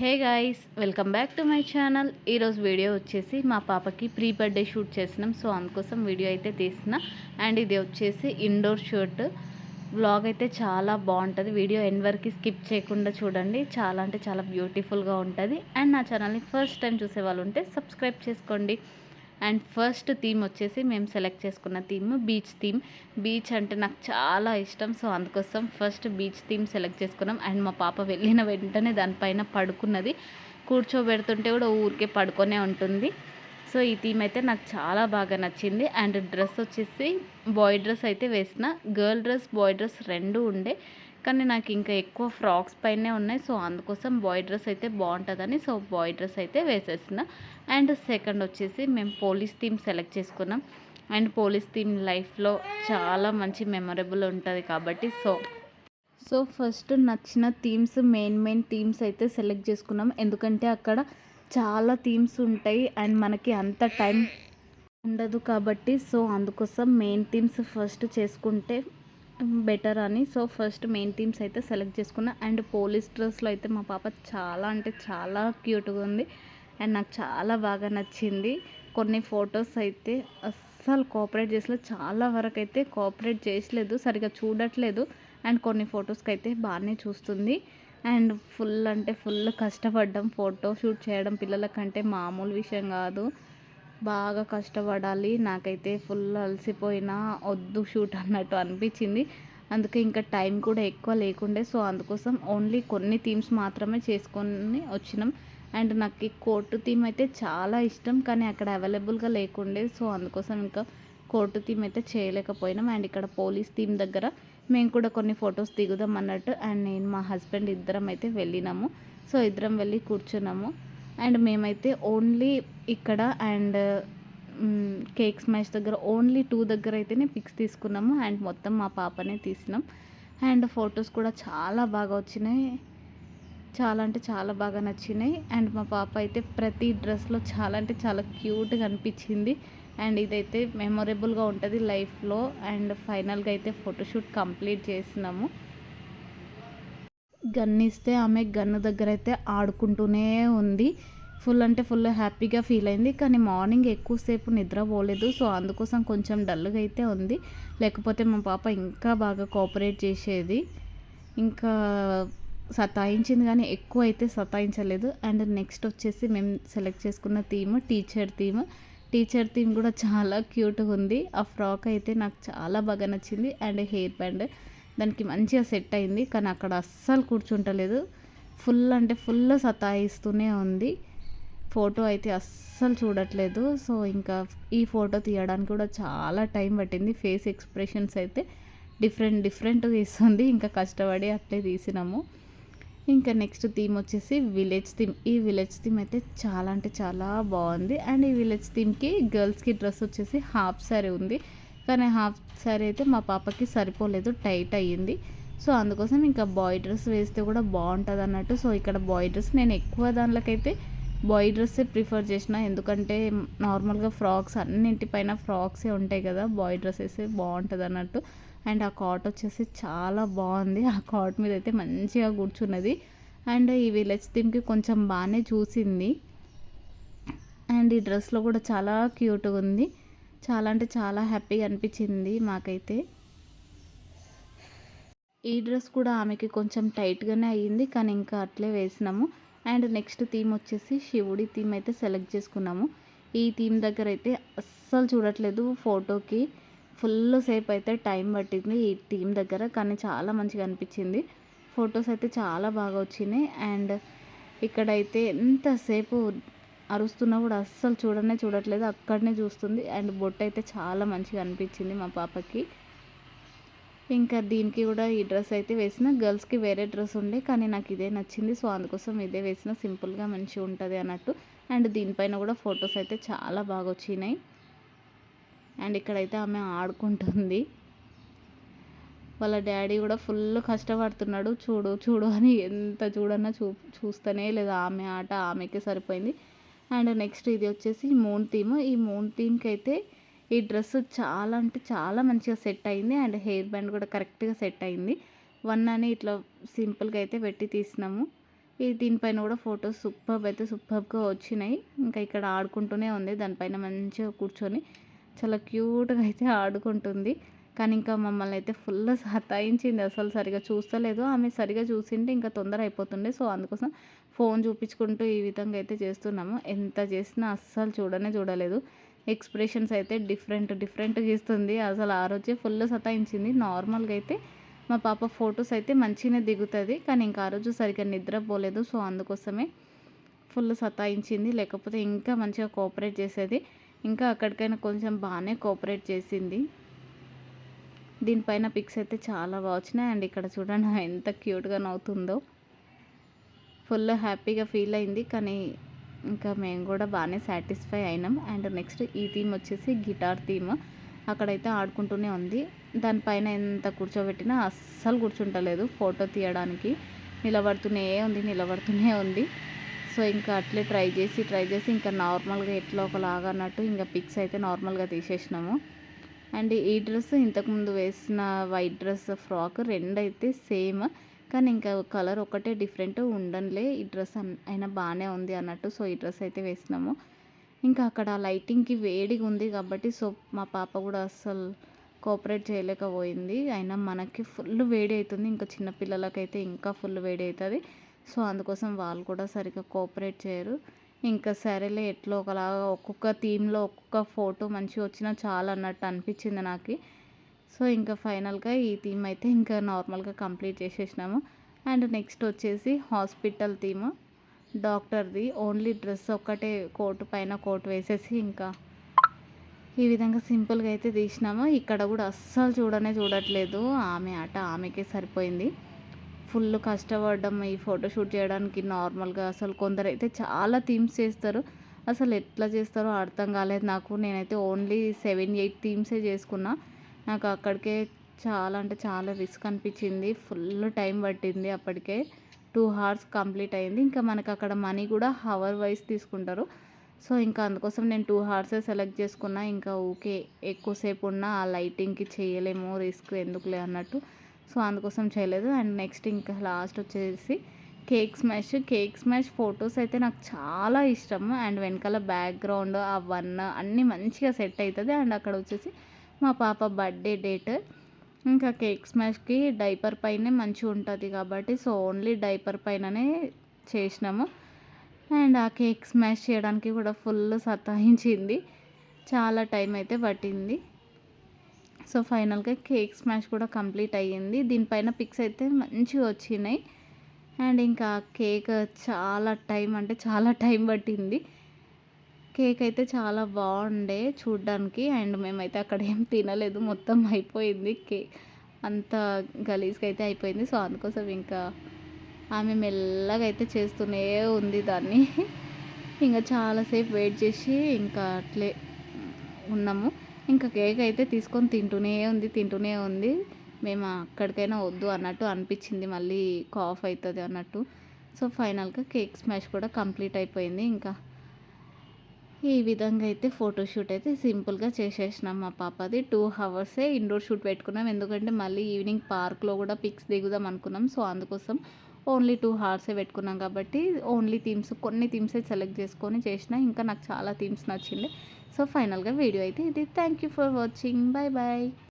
Hey guys, welcome back to my channel. ఈరోజు video వచ్చేసి మా పాపకి ప్రీ బర్త్డే షూట్ చేసినాం. సో అందుకోసం వీడియో అయితే తీసిన. అండ్ ఇది వచ్చేసి ఇండోర్ షూట్. వ్లాగ్ అయితే చాలా బాగుంటుంది. వీడియో ఎండ్ వరకు స్కిప్ చేయకుండా చూడండి. చాలా అంటే చాలా బ్యూటిఫుల్గా ఉంటుంది. అండ్ నా ఛానల్ని ఫస్ట్ టైం చూసే వాళ్ళు ఉంటే సబ్స్క్రైబ్ చేసుకోండి. అండ్ ఫస్ట్ థీమ్ వచ్చేసి మేము సెలెక్ట్ చేసుకున్న థీమ్ బీచ్ థీమ్. బీచ్ అంటే నాకు చాలా ఇష్టం. సో అందుకోసం ఫస్ట్ బీచ్ థీమ్ సెలెక్ట్ చేసుకున్నాం. అండ్ మా పాప వెళ్ళిన వెంటనే దానిపైన పడుకున్నది. కూర్చోబెడుతుంటే కూడా ఊరికే పడుకొనే ఉంటుంది. సో ఈ థీమ్ అయితే నాకు చాలా బాగా నచ్చింది. అండ్ డ్రెస్ వచ్చేసి బాయ్ డ్రెస్ అయితే వేసిన. గర్ల్ డ్రెస్ బాయ్ డ్రెస్ రెండు ఉండే, కానీ నాకు ఇంకా ఎక్కువ ఫ్రాక్స్ పైనే ఉన్నాయి. సో అందుకోసం బాయ్ డ్రెస్ అయితే బాగుంటుందని సో బాయ్ డ్రెస్ అయితే వేసేసిన. అండ్ సెకండ్ వచ్చేసి మేము పోలీస్ థీమ్ సెలెక్ట్ చేసుకున్నాం. అండ్ పోలీస్ థీమ్ లైఫ్లో చాలా మంచి మెమొరబుల్ ఉంటుంది కాబట్టి సో ఫస్ట్ నచ్చిన థీమ్స్ మెయిన్ థీమ్స్ అయితే సెలెక్ట్ చేసుకున్నాం. ఎందుకంటే అక్కడ చాలా థీమ్స్ ఉంటాయి అండ్ మనకి అంత టైం ఉండదు కాబట్టి సో అందుకోసం మెయిన్ థీమ్స్ ఫస్ట్ చేసుకుంటే బెటర్ అని సో ఫస్ట్ మెయిన్ థీమ్స్ అయితే సెలెక్ట్ చేసుకున్నా. అండ్ పోలీస్ డ్రెస్లో అయితే మా పాప చాలా అంటే చాలా క్యూట్గా ఉంది అండ్ నాకు చాలా బాగా నచ్చింది. కొన్ని ఫొటోస్ అయితే అస్సలు కోఆపరేట్ చేసలేదు, చాలా వరకు అయితే కోఆపరేట్ చేయట్లేదు, సరిగా చూడట్లేదు. అండ్ కొన్ని ఫొటోస్కి అయితే బాగానే చూస్తుంది. అండ్ ఫుల్ అంటే ఫుల్ కష్టపడ్డాం ఫోటో షూట్ చేయడం. పిల్లలకంటే మామూలు విషయం కాదు, బాగా కష్టపడాలి. నాకైతే ఫుల్ అలసిపోయినా వద్దు షూట్ అన్నట్టు అనిపించింది. అందుకే ఇంకా టైం కూడా ఎక్కువ లేకుండే. సో అందుకోసం ఓన్లీ కొన్ని థీమ్స్ మాత్రమే చేసుకొని వచ్చినాం. అండ్ నాకు ఈ కోర్టు థీమ్ అయితే చాలా ఇష్టం, కానీ అక్కడ అవైలబుల్గా లేకుండే. సో అందుకోసం ఇంకా కోర్టు థీమ్ అయితే చేయలేకపోయినాం. అండ్ ఇక్కడ పోలీస్ థీమ్ దగ్గర మేము కూడా కొన్ని ఫొటోస్ దిగుదాం అన్నట్టు అండ్ నేను మా హస్బెండ్ ఇద్దరం అయితే వెళ్ళినాము. సో ఇద్దరం వెళ్ళి కూర్చున్నాము. అండ్ మేమైతే ఓన్లీ ఇక్కడ అండ్ కేక్ స్మాష్ దగ్గర ఓన్లీ 2 దగ్గర అయితేనే పిక్స్ తీసుకున్నాము. అండ్ మొత్తం మా పాపనే తీసినాం. అండ్ ఫొటోస్ కూడా చాలా బాగా వచ్చినాయి, చాలా అంటే చాలా బాగా నచ్చినాయి. అండ్ మా పాప అయితే ప్రతి డ్రెస్లో చాలా అంటే చాలా క్యూట్గా అనిపించింది. అండ్ ఇదైతే మెమొరబుల్గా ఉంటుంది లైఫ్లో. అండ్ ఫైనల్గా అయితే ఫోటోషూట్ కంప్లీట్ చేసినాము. గన్ ఇస్తే ఆమె గన్ను దగ్గర అయితే ఆడుకుంటూనే ఉంది. ఫుల్ అంటే ఫుల్ హ్యాపీగా ఫీల్ అయింది. కానీ మార్నింగ్ ఎక్కువసేపు నిద్రపోలేదు. సో అందుకోసం కొంచెం డల్గా అయితే ఉంది. లేకపోతే మా పాప ఇంకా బాగా కోఆపరేట్ చేసేది, ఇంకా సతాయించింది కానీ ఎక్కువ అయితే సతాయించలేదు. అండ్ నెక్స్ట్ వచ్చేసి మేము సెలెక్ట్ చేసుకున్న theme teacher theme. Teacher theme కూడా చాలా క్యూట్గా ఉంది. ఆ ఫ్రాక్ అయితే నాకు చాలా బాగా నచ్చింది. అండ్ హెయిర్ బ్యాండ్ దానికి మంచిగా సెట్ అయింది, కానీ అక్కడ అస్సలు కూర్చుంటలేదు. ఫుల్ అంటే ఫుల్ సతాయిస్తూనే ఉంది. ఫోటో అయితే అస్సలు చూడట్లేదు. సో ఇంకా ఈ ఫోటో తీయడానికి కూడా చాలా టైం పట్టింది. ఫేస్ ఎక్స్ప్రెషన్స్ అయితే డిఫరెంట్గా ఇస్తుంది. ఇంకా కష్టపడి అట్లే తీసినాము. ఇంకా నెక్స్ట్ థీమ్ వచ్చేసి విలేజ్ థీమ్. ఈ విలేజ్ థీమ్ అయితే చాలా అంటే చాలా బాగుంది. అండ్ ఈ విలేజ్ థీమ్కి గర్ల్స్కి డ్రెస్ వచ్చేసి హాఫ్ శారీ ఉంది, కానీ హాఫ్ శారీ అయితే మా పాపకి సరిపోలేదు, టైట్ అయ్యింది. సో అందుకోసం ఇంకా బాయ్ డ్రెస్ వేస్తే కూడా బాగుంటుంది అన్నట్టు. సో ఇక్కడ బాయ్ డ్రెస్ నేను ఎక్కువ దానిలోకైతే బాయ్ డ్రెస్సే ప్రిఫర్ చేసిన. ఎందుకంటే నార్మల్గా ఫ్రాక్స్ అన్నింటిపైన ఫ్రాక్సే ఉంటాయి కదా, బాయ్ డ్రెస్ వేస్తే బాగుంటుంది అన్నట్టు. అండ్ ఆ కాట్ వచ్చేసి చాలా బాగుంది. ఆ కాట్ మీద అయితే మంచిగా కూర్చున్నది. అండ్ ఈ విలేజ్ థీమ్కి కొంచెం బాగానే చూసింది. అండ్ ఈ డ్రెస్లో కూడా చాలా క్యూట్గా ఉంది. చాలా అంటే చాలా హ్యాపీగా అనిపించింది మాకైతే. ఈ డ్రెస్ కూడా ఆమెకి కొంచెం టైట్గానే అయ్యింది, కానీ ఇంకా అట్లే వేసినాము. అండ్ నెక్స్ట్ థీమ్ వచ్చేసి శివుడి థీమ్ అయితే సెలెక్ట్ చేసుకున్నాము. ఈ థీమ్ దగ్గర అయితే అస్సలు చూడట్లేదు ఫోటోకి. ఫుల్ సేపు అయితే టైం పట్టింది ఈ థీమ్ దగ్గర, కానీ చాలా మంచిగా అనిపించింది. ఫొటోస్ అయితే చాలా బాగా వచ్చినాయి. అండ్ ఇక్కడైతే ఎంతసేపు అరుస్తున్నా కూడా అస్సలు చూడట్లేదు, అక్కడనే చూస్తుంది. అండ్ బొట్టు అయితే చాలా మంచిగా అనిపించింది మా పాపకి. ఇంకా దీనికి కూడా ఈ డ్రెస్ అయితే వేసిన. గర్ల్స్కి వేరే డ్రెస్ ఉండే, కానీ నాకు ఇదే నచ్చింది. సో అందుకోసం ఇదే వేసిన, సింపుల్గా మంచిగా ఉంటుంది అన్నట్టు. అండ్ దీనిపైన కూడా ఫొటోస్ అయితే చాలా బాగా వచ్చినాయి. అండ్ ఇక్కడైతే ఆమె ఆడుకుంటుంది. వాళ్ళ డాడీ కూడా ఫుల్ కష్టపడుతున్నాడు, చూడు చూడు అని ఎంత చూడన్నా చూస్తూనే లేదు. ఆమె ఆట ఆమెకే సరిపోయింది. అండ్ నెక్స్ట్ ఇది వచ్చేసి మూన్ థీమ్. ఈ మూన్ థీమ్కి అయితే ఈ డ్రెస్ చాలా అంటే చాలా మంచిగా సెట్ అయింది. అండ్ హెయిర్ బ్యాండ్ కూడా కరెక్ట్గా సెట్ అయింది. వన్ అని ఇట్లా సింపుల్గా అయితే పెట్టి తీసినాము. దీనిపైన కూడా ఫొటోస్ సూపర్గా వచ్చినాయి. ఇంకా ఇక్కడ ఆడుకుంటూనే ఉంది, దానిపైన మంచిగా కూర్చొని చాలా క్యూట్గా అయితే ఆడుకుంటుంది. కానీ ఇంకా మమ్మల్ని అయితే ఫుల్ సతాయించింది, అసలు సరిగా చూస్తలేదు. ఆమె సరిగా చూసింటే ఇంకా తొందర అయిపోతుండే. సో అందుకోసం ఫోన్ చూపించుకుంటూ ఈ విధంగా అయితే చేస్తున్నాము. ఎంత చేసినా అస్సలు చూడలేదు. ఎక్స్ప్రెషన్స్ అయితే డిఫరెంట్గా ఇస్తుంది. అసలు ఆ రోజే ఫుల్ సతాయించింది. నార్మల్గా అయితే మా పాప ఫొటోస్ అయితే మంచిగానే దిగుతుంది, కానీ ఇంకా ఆ రోజు సరిగ్గా నిద్రపోలేదు. సో అందుకోసమే ఫుల్ సతాయించింది, లేకపోతే ఇంకా మంచిగా కోఆపరేట్ చేసేది. ఇంకా అక్కడికైనా కొంచెం బాగానే కోఆపరేట్ చేసింది. దీనిపైన పిక్స్ అయితే చాలా బాగా వచ్చినాయి. అండ్ ఇక్కడ చూడండి ఎంత క్యూట్గా నవ్వుతుందో, ఫుల్ హ్యాపీగా ఫీల్ అయింది. కానీ ఇంకా మేము కూడా బాగానే సాటిస్ఫై అయినాం. అండ్ నెక్స్ట్ ఈ థీమ్ వచ్చేసి గిటార్ థీమ్. అక్కడైతే ఆడుకుంటూనే ఉంది. దానిపైన ఎంత కూర్చోబెట్టినా అస్సలు కూర్చుంటలేదు. ఫోటో తీయడానికి నిలబడుతూనే ఉంది. సో ఇంకా అట్లే ట్రై చేసి ఇంకా నార్మల్గా ఎట్లా ఒకలాగా అన్నట్టు ఇంకా పిక్స్ అయితే నార్మల్గా తీసేసినాము. అండ్ ఈ డ్రెస్ ఇంతకుముందు వేసిన వైట్ డ్రెస్ ఫ్రాక్ రెండైతే సేమ్, కానీ ఇంకా కలర్ ఒకటే డిఫరెంట్ ఉండనులే. ఈ డ్రెస్ అయినా బాగానే ఉంది అన్నట్టు సో ఈ డ్రెస్ అయితే వేసినాము. ఇంకా అక్కడ లైటింగ్కి వేడిగా ఉంది కాబట్టి సో మా పాప కూడా అస్సలు కోఆపరేట్ చేయలేకపోయింది. అయినా మనకి ఫుల్ వేడి అవుతుంది, ఇంకా చిన్నపిల్లలకైతే ఇంకా ఫుల్ వేడి అవుతుంది. సో అందుకోసం వాళ్ళు కూడా సరిగ్గా కోఆపరేట్ చేయరు. ఇంకా సరేలే ఎట్లో ఒకలాగా ఒక్కొక్క థీమ్లో ఒక్కొక్క ఫోటో మంచిగా వచ్చినా చాలా అన్నట్టు అనిపించింది నాకు. సో ఇంకా ఫైనల్గా ఈ థీమ్ అయితే ఇంకా నార్మల్గా కంప్లీట్ చేసేసినాము. అండ్ నెక్స్ట్ వచ్చేసి హాస్పిటల్ థీమ్, డాక్టర్ది. ఓన్లీ డ్రెస్ ఒక్కటే కోటు పైన కోటు వేసేసి ఇంకా ఈ విధంగా సింపుల్గా అయితే తీసినాము. ఇక్కడ కూడా అస్సలు చూడట్లేదు. ఆమెకే సరిపోయింది. ఫుల్ కష్టపడ్డాం ఈ ఫోటోషూట్ చేయడానికి. నార్మల్గా అసలు కొందరైతే చాలా థీమ్స్ చేస్తారు, అసలు ఎట్లా చేస్తారో అర్థం కాలేదు నాకు. నేనైతే ఓన్లీ 7-8 థీమ్సే చేసుకున్నా. నాకు అక్కడికే చాలా అంటే చాలా రిస్క్ అనిపించింది. ఫుల్ టైం పట్టింది, అప్పటికే 2 hours కంప్లీట్ అయింది. ఇంకా మనకు అక్కడ మనీ కూడా హవర్ వైజ్ తీసుకుంటారు. సో ఇంకా అందుకోసం నేను 2 hours సెలెక్ట్ చేసుకున్నా. ఇంకా ఓకే ఎక్కువసేపు ఉన్నా ఆ లైటింగ్కి చేయలేము, రిస్క్ ఎందుకులే అన్నట్టు సో అందుకోసం చేయలేదు. అండ్ నెక్స్ట్ ఇంకా లాస్ట్ వచ్చేసి కేక్ స్మాష్ ఫొటోస్ అయితే నాకు చాలా ఇష్టం. అండ్ వెనకాల బ్యాక్గ్రౌండ్ ఆ అన్నీ మంచిగా సెట్ అవుతుంది. అండ్ అక్కడ వచ్చేసి మా పాప బర్త్డే డేట్. ఇంకా కేక్ స్మాష్కి డైపర్ పైనే మంచిగా ఉంటుంది కాబట్టి సో ఓన్లీ డైపర్ పైననే చేసినాము. అండ్ ఆ కేక్ స్మాష్ చేయడానికి కూడా ఫుల్ సతాయించింది, చాలా టైం అయితే పట్టింది. సో ఫైనల్గా కేక్ స్మాష్ కూడా కంప్లీట్ అయ్యింది. దీనిపైన పిక్స్ అయితే మంచిగా వచ్చినాయి. అండ్ ఇంకా కేక్ చాలా టైం పట్టింది. కేక్ అయితే చాలా బాగుండే చూడ్డానికి. అండ్ మేమైతే అక్కడ ఏం తినలేదు, మొత్తం అయిపోయింది కేక్ అంతా గలీజ్గా అయితే అయిపోయింది. సో అందుకోసం ఇంకా ఆమె మెల్లగా అయితే చేస్తూనే ఉంది దాన్ని. ఇంకా చాలాసేపు వెయిట్ చేసి ఇంకా అట్లే ఉన్నాము. ఇంకా కేక్ అయితే తీసుకొని తింటూనే ఉంది. మేము అక్కడికైనా వద్దు అన్నట్టు అనిపించింది, మళ్ళీ కాఫ్ అవుతుంది అన్నట్టు. సో ఫైనల్గా కేక్ స్మాష్ కూడా కంప్లీట్ అయిపోయింది. ఇంకా ఈ విధంగా అయితే ఫోటోషూట్ అయితే సింపుల్గా చేసేసినాం. మా పాపది 2 hours ఇండోర్ షూట్ పెట్టుకున్నాం, ఎందుకంటే మళ్ళీ ఈవినింగ్ పార్క్లో కూడా పిక్స్ దిగుదాం అనుకున్నాం. సో అందుకోసం ఓన్లీ 2 hours పెట్టుకున్నాం కాబట్టి ఓన్లీ కొన్ని థీమ్సే సెలెక్ట్ చేసుకొని చేసిన. ఇంకా నాకు చాలా థీమ్స్ నచ్చింది. సో ఫైనల్గా వీడియో అయితే ఇది. Thank you for watching. Bye.